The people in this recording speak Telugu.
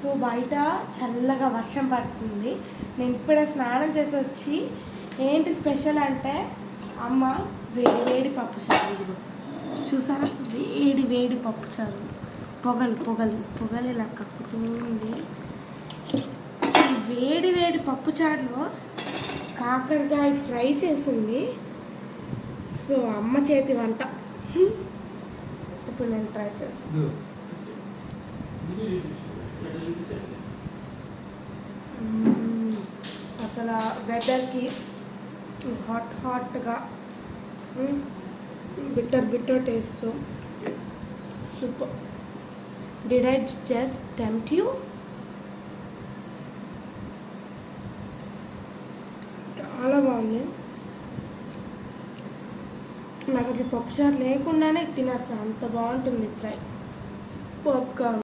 సో బయట చల్లగా వర్షం పడుతుంది. నేను ఇప్పుడే స్నానం చేసి వచ్చి ఏంటి స్పెషల్ అంటే అమ్మ వేడి వేడి పప్పుచారు. ఇదిగో చూసారా, వేడి వేడి పప్పుచారు, పొగలు పొగలు పొగలు ఇలా కక్కుతుంది. ఈ వేడి వేడి పప్పుచారులో కాకరకాయ ఫ్రై చేసింది. సో అమ్మ చేతి వంట ఇప్పుడు నేను ట్రై చేస్తాను. అసలు వెదర్కి హాట్ హాట్గా bitter bitter taste. Super. Did I just tempt you? చాలా బాగుంది. నాకు అసలు పప్పుచారు లేకుండానే తినేస్తాను, అంత బాగుంటుంది ఫ్రై. సూపర్గా.